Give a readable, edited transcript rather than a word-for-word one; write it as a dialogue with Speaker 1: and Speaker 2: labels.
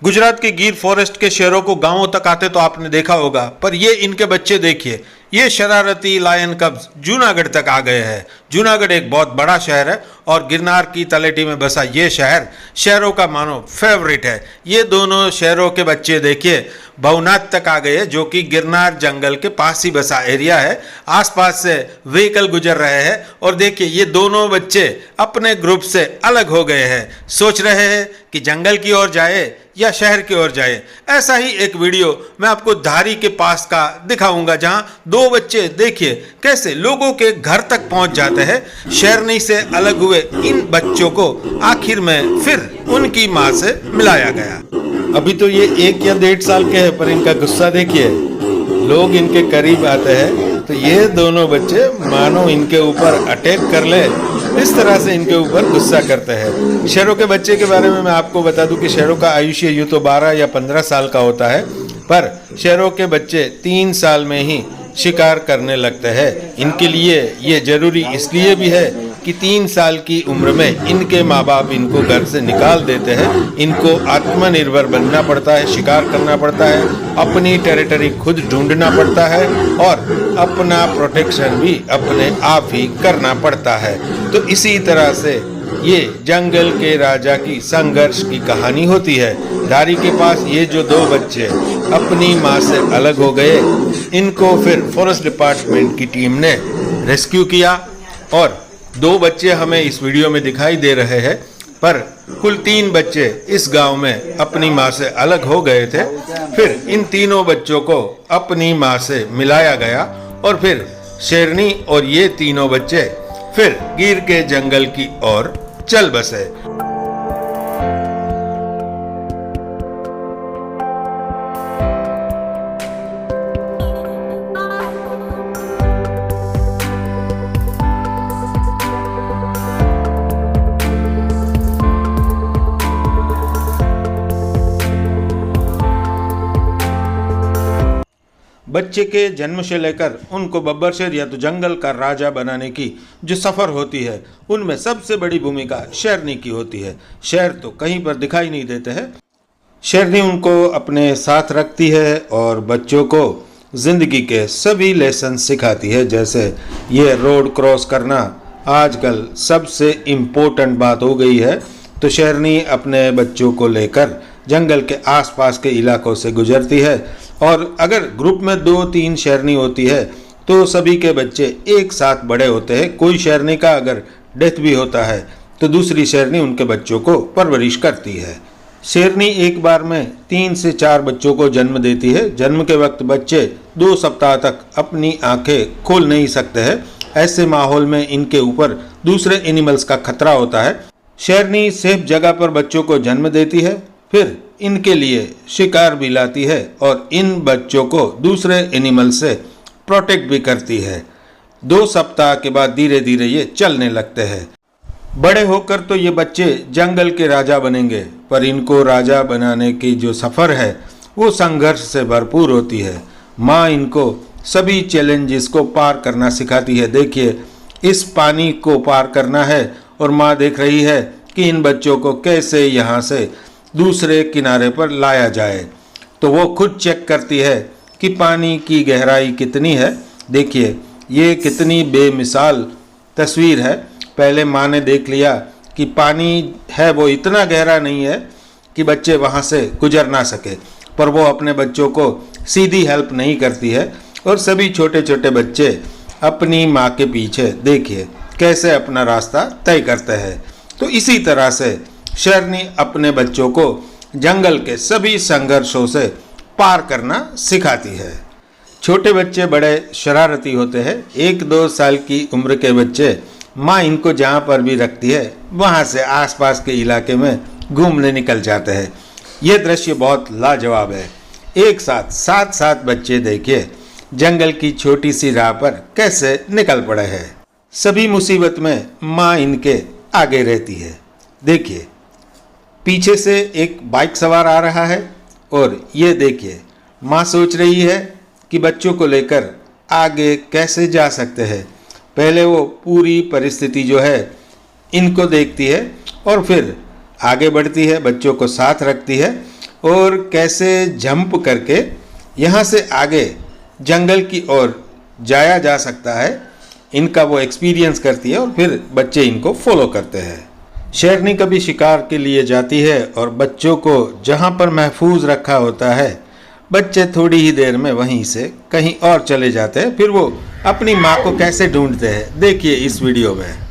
Speaker 1: गुजरात के गिर फॉरेस्ट के शेरों को गांवों तक आते तो आपने देखा होगा, पर ये इनके बच्चे देखिए, ये शरारती लायन कब्ज जूनागढ़ तक आ गए हैं। जूनागढ़ एक बहुत बड़ा शहर है और गिरनार की तलेटी में बसा ये शहर शहरों का मानो फेवरेट है। ये दोनों शहरों के बच्चे देखिए भवनाथ तक आ गए, जो कि गिरनार जंगल के पास ही बसा एरिया है। आसपास से व्हीकल गुजर रहे हैं और देखिए ये दोनों बच्चे अपने ग्रुप से अलग हो गए हैं। सोच रहे हैं कि जंगल की ओर जाए या शहर की ओर जाए। ऐसा ही एक वीडियो मैं आपको धारी के पास का दिखाऊंगा, जहां दो बच्चे देखिए कैसे लोगों के घर तक पहुंच जाते हैं। शेरनी से अलग हुए इन बच्चों को आखिर में फिर उनकी मां से मिलाया गया। अभी तो ये 1 या 1.5 साल के हैं, पर इनका गुस्सा देखिए। लोग इनके करीब आते हैं तो ये दोनों बच्चे मानो इनके ऊपर अटैक कर ले, इस तरह से इनके ऊपर गुस्सा करते हैं। शेरों के बच्चे के बारे में मैं आपको बता दूं कि शेरों का आयुष्य यूँ तो 12 या 15 साल का होता है, पर शेरों के बच्चे 3 साल में ही शिकार करने लगते हैं। इनके लिए ये जरूरी इसलिए भी है कि 3 साल की उम्र में इनके माँ बाप इनको घर से निकाल देते हैं। इनको आत्मनिर्भर बनना पड़ता है, शिकार करना पड़ता है, अपनी टेरिटरी खुद ढूंढना पड़ता है और अपना प्रोटेक्शन भी अपने आप ही करना पड़ता है। तो इसी तरह से ये जंगल के राजा की संघर्ष की कहानी होती है। धारी के पास ये जो 2 बच्चे अपनी माँ से अलग हो गए, इनको फिर फॉरेस्ट डिपार्टमेंट की टीम ने रेस्क्यू किया और 2 बच्चे हमें इस वीडियो में दिखाई दे रहे हैं, पर कुल 3 बच्चे इस गांव में अपनी माँ से अलग हो गए थे। फिर इन तीनों बच्चों को अपनी माँ से मिलाया गया और फिर शेरनी और ये तीनों बच्चे फिर गिर के जंगल की ओर चल बसे। बच्चे के जन्म से लेकर उनको बब्बर शेर या तो जंगल का राजा बनाने की जो सफ़र होती है, उनमें सबसे बड़ी भूमिका शेरनी की होती है। शेर तो कहीं पर दिखाई नहीं देते हैं। शेरनी उनको अपने साथ रखती है और बच्चों को ज़िंदगी के सभी लेसन सिखाती है। जैसे ये रोड क्रॉस करना आजकल सबसे इम्पोर्टेंट बात हो गई है, तो शेरनी अपने बच्चों को लेकर जंगल के आसपास के इलाकों से गुजरती है और अगर ग्रुप में 2-3 शेरनी होती है तो सभी के बच्चे एक साथ बड़े होते हैं। कोई शेरनी का अगर डेथ भी होता है तो दूसरी शेरनी उनके बच्चों को परवरिश करती है। शेरनी एक बार में 3 से 4 बच्चों को जन्म देती है। जन्म के वक्त बच्चे 2 सप्ताह तक अपनी आंखें खोल नहीं सकते हैं। ऐसे माहौल में इनके ऊपर दूसरे एनिमल्स का खतरा होता है। शेरनी सेफ जगह पर बच्चों को जन्म देती है, फिर इनके लिए शिकार भी लाती है और इन बच्चों को दूसरे एनिमल से प्रोटेक्ट भी करती है। 2 सप्ताह के बाद धीरे धीरे ये चलने लगते हैं। बड़े होकर तो ये बच्चे जंगल के राजा बनेंगे, पर इनको राजा बनाने की जो सफ़र है वो संघर्ष से भरपूर होती है। माँ इनको सभी चैलेंजेस को पार करना सिखाती है। देखिए इस पानी को पार करना है और माँ देख रही है कि इन बच्चों को कैसे यहाँ से दूसरे किनारे पर लाया जाए। तो वो खुद चेक करती है कि पानी की गहराई कितनी है। देखिए ये कितनी बेमिसाल तस्वीर है। पहले माँ ने देख लिया कि पानी है वो इतना गहरा नहीं है कि बच्चे वहाँ से गुजर ना सके, पर वो अपने बच्चों को सीधी हेल्प नहीं करती है और सभी छोटे छोटे बच्चे अपनी माँ के पीछे देखिए कैसे अपना रास्ता तय करते हैं। तो इसी तरह से शेरनी अपने बच्चों को जंगल के सभी संघर्षों से पार करना सिखाती है। छोटे बच्चे बड़े शरारती होते हैं। 1-2 साल की उम्र के बच्चे माँ इनको जहाँ पर भी रखती है वहाँ से आसपास के इलाके में घूमने निकल जाते हैं। यह दृश्य बहुत लाजवाब है। एक साथ 7 बच्चे देखिए जंगल की छोटी सी राह पर कैसे निकल पड़े हैं। सभी मुसीबत में माँ इनके आगे रहती है। देखिए पीछे से एक बाइक सवार आ रहा है और ये देखिए माँ सोच रही है कि बच्चों को लेकर आगे कैसे जा सकते हैं। पहले वो पूरी परिस्थिति जो है इनको देखती है और फिर आगे बढ़ती है, बच्चों को साथ रखती है। और कैसे जंप करके यहाँ से आगे जंगल की ओर जाया जा सकता है, इनका वो एक्सपीरियंस करती है और फिर बच्चे इनको फॉलो करते हैं। शेरनी कभी शिकार के लिए जाती है और बच्चों को जहाँ पर महफूज रखा होता है, बच्चे थोड़ी ही देर में वहीं से कहीं और चले जाते हैं। फिर वो अपनी माँ को कैसे ढूंढते हैं, देखिए इस वीडियो में।